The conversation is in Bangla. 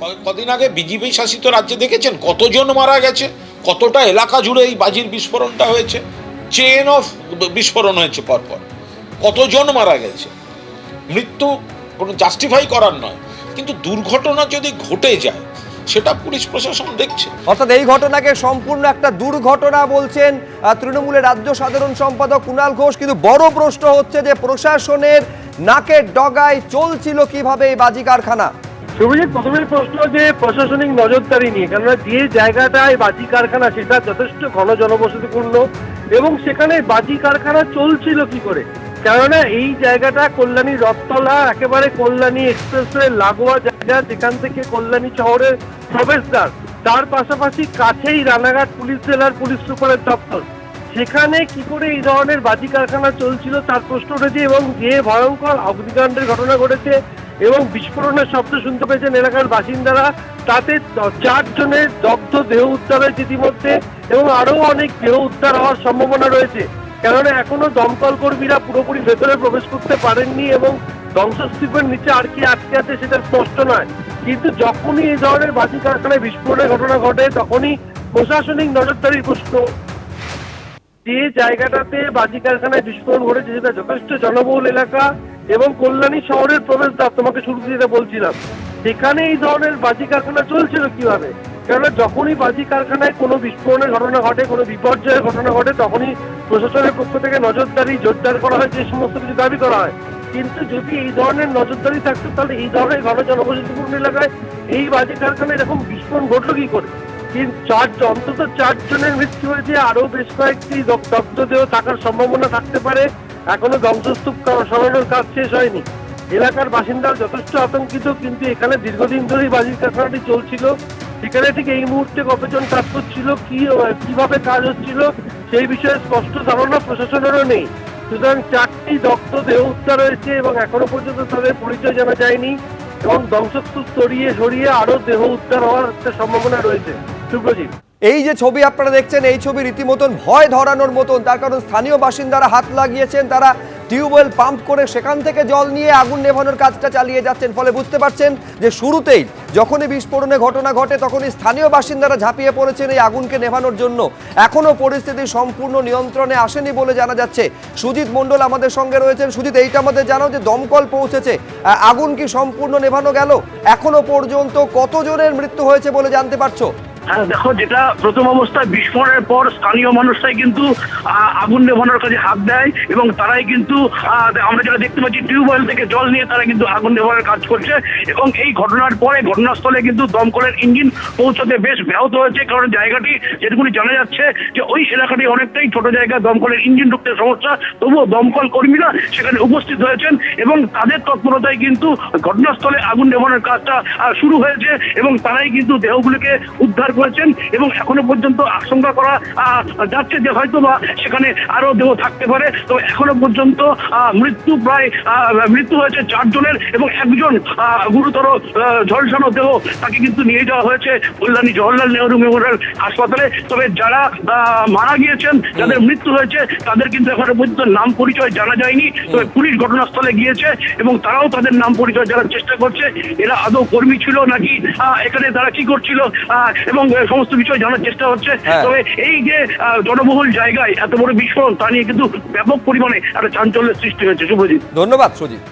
কদিন আগে বিজেপি শাসিত রাজ্যে দেখেছেন কতজন মারা গেছে, কতটা এলাকা জুড়ে এই বাজির বিস্ফোরণটা হয়েছে, চেন অফ বিস্ফোরণ হয়েছে পরপর, কতজন মারা গেছে। মৃত্যু কোনো জাস্টিফাই করার নয়, কিন্তু দুর্ঘটনা যদি ঘটে যায় সেটা পুলিশ প্রশাসন দেখছে। অর্থাৎ এই ঘটনাকে সম্পূর্ণ একটা দুর্ঘটনা বলছেন তৃণমূলের রাজ্য সাধারণ সম্পাদক কুণাল ঘোষ। কিন্তু বড় প্রশ্ন হচ্ছে যে প্রশাসনের নাকের ডগায় চলছিল কিভাবে এই বাজি কারখানা। শুভজিৎ, প্রথমের প্রশ্ন যে প্রশাসনিক নজরদারি নিয়ে, কেননা যে জায়গাটায় বাজি কারখানা সেটা যথেষ্ট ঘন জনবসতিপূর্ণ এবং সেখানে বাজি কারখানা চলছিল কি করে। কেননা এই জায়গাটা কল্যাণী রথতলা, একেবারে কল্যাণী এক্সপ্রেসওয়ে লাগোয়া জায়গা, যেখান থেকে কল্যাণী শহরের প্রবেশদ্বার, তার পাশাপাশি কাছেই রানাঘাট পুলিশ জেলার পুলিশ সুপারের দপ্তর। সেখানে কি করে এই ধরনের বাজি কারখানা চলছিল তার প্রশ্ন উঠেছে এবং যে ভয়ঙ্কর অগ্নিকাণ্ডের ঘটনা ঘটেছে এবং বিস্ফোরণের শব্দ শুনতে পেয়েছেন এলাকার বাসিন্দারা, তাতে 4 জনের দগ্ধ দেহ উদ্ধার হয়েছে ইতিমধ্যে এবং আরও অনেক দেহ উদ্ধার হওয়ার সম্ভাবনা রয়েছে। কেননা এখনো দমকল কর্মীরা পুরোপুরি ভেতরে প্রবেশ করতে পারেননি এবং ধ্বংসস্তূপের নিচে আর কি আটকে আছে সেটা স্পষ্ট নয়। কিন্তু যখনই এই ধরনের বাজি কারখানায় বিস্ফোরণের ঘটনা ঘটে তখনই প্রশাসনিক নজরদারির প্রশ্ন। যে জায়গাটাতে বাজি কারখানায় বিস্ফোরণ ঘটেছে সেটা যথেষ্ট জনবহুল এলাকা এবং কল্যাণী শহরের প্রবেশদ্বার, তোমাকে শুরুতে যেটা বলছিলাম, সেখানে এই ধরনের বাজি কারখানা চলছিল কিভাবে। কেননা যখনই বাজি কারখানায় কোনো বিস্ফোরণের ঘটনা ঘটে, কোনো বিপর্যয়ের ঘটনা ঘটে, তখনই প্রশাসনের পক্ষ থেকে নজরদারি জোরদার করা হয়, যে সমস্ত কিছু দাবি করা হয়। কিন্তু যদি এই ধরনের নজরদারি থাকতো তাহলে এই ধরনের ঘন জনবসতিপূর্ণ এলাকায় এই বাজি কারখানায় এরকম বিস্ফোরণ ঘটলো কি করে। কিন্তু অন্তত 4 জনের মৃত্যু হয়েছে, আরো বেশ কয়েকটি দগ্ধ দেহ থাকার সম্ভাবনা থাকতে পারে। এখনো ধ্বংসস্তূপ সরানোর কাজ শেষ হয়নি। এলাকার বাসিন্দারা যথেষ্ট আতঙ্কিত, কিন্তু এখানে দীর্ঘদিন ধরেই বাজির কারখানাটি চলছিল। সেখানে ঠিক এই মুহূর্তে কতজন কাজ করছিল, কিভাবে কাজ হচ্ছিল সেই বিষয়ে স্পষ্ট ধারণা প্রশাসনেরও নেই। সুতরাং 4টি দগ্ধ দেহ উদ্ধার হয়েছে এবং এখনো পর্যন্ত তাদের পরিচয় জানা যায়নি এবং ধ্বংসস্তূপ সরিয়ে আরো দেহ উদ্ধার হওয়ার একটা সম্ভাবনা রয়েছে। শুভজিৎ, এই যে ছবি আপনারা দেখছেন, এই ছবি রীতিমতন ভয় ধরানোর মতন। তার কারণ স্থানীয় বাসিন্দারা হাত লাগিয়েছেন, তারা টিউবওয়েল পাম্প করে সেখান থেকে জল নিয়ে আগুন নেভানোর কাজটা চালিয়ে যাচ্ছেন। ফলে বুঝতে পারছেন যে শুরুতেই যখনই বিস্ফোরণের ঘটনা ঘটে তখনই স্থানীয় বাসিন্দারা ঝাঁপিয়ে পড়েছেন এই আগুনকে নেভানোর জন্য। এখনও পরিস্থিতি সম্পূর্ণ নিয়ন্ত্রণে আসেনি বলে জানা যাচ্ছে। সুজিত মণ্ডল আমাদের সঙ্গে রয়েছেন। সুজিত, এইটা আমাদের জানাও যে দমকল পৌঁছেছে, আগুন কি সম্পূর্ণ নেভানো গেল? এখনো পর্যন্ত কতজনের মৃত্যু হয়েছে বলে জানতে পারছো? হ্যাঁ দেখো, যেটা প্রথম অবস্থায় বিস্ফোরণের পর স্থানীয় মানুষরাই কিন্তু আগুন নেভানোর কাজে হাত দেয় এবং তারাই কিন্তু আমরা যেটা দেখতে পাচ্ছি টিউবওয়েল থেকে জল নিয়ে তারা কিন্তু আগুন নেভানোর কাজ করছে। এবং এই ঘটনার পরে ঘটনাস্থলে কিন্তু দমকলের ইঞ্জিন পৌঁছাতে বেশ ব্যাহত হয়েছে, কারণ জায়গাটি যেটুকুনি জানা যাচ্ছে যে ওই এলাকাটি অনেকটাই ছোট জায়গা, দমকলের ইঞ্জিন ঢুকতে সমস্যা। তবুও দমকল কর্মীরা সেখানে উপস্থিত হয়েছেন এবং তাদের তৎপরতায় কিন্তু ঘটনাস্থলে আগুন নেভানোর কাজটা শুরু হয়েছে এবং তারাই কিন্তু দেহগুলিকে উদ্ধার করেছেন। এবং এখনো পর্যন্ত আশঙ্কা করা যাচ্ছে যে হয়তো বা সেখানে আরো দেহ থাকতে পারে। তো এখনো পর্যন্ত মৃত্যু হয়েছে 4 জনের এবং একজন গুরুতর ঝলসানো দেহ তাকে কিন্তু নিয়ে যাওয়া হয়েছে কল্যাণী জওহরলাল নেহরু মেমোরিয়াল হাসপাতালে। তবে যারা মারা গিয়েছেন, যাদের মৃত্যু হয়েছে, তাদের কিন্তু এখনো পর্যন্ত নাম পরিচয় জানা যায়নি। তবে পুলিশ ঘটনাস্থলে গিয়েছে এবং তারাও তাদের নাম পরিচয় জানার চেষ্টা করছে। এরা আদৌ কর্মী ছিল নাকি, এখানে তারা কি করছিল এবং সমস্ত বিষয় জানার চেষ্টা হচ্ছে। তবে এই যে জনবহুল জায়গায় এত বড় বিস্ফোরণ, তা নিয়ে কিন্তু ব্যাপক পরিমাণে একটা চাঞ্চল্যের সৃষ্টি হয়েছে। শুভজিৎ, ধন্যবাদ সুজিত।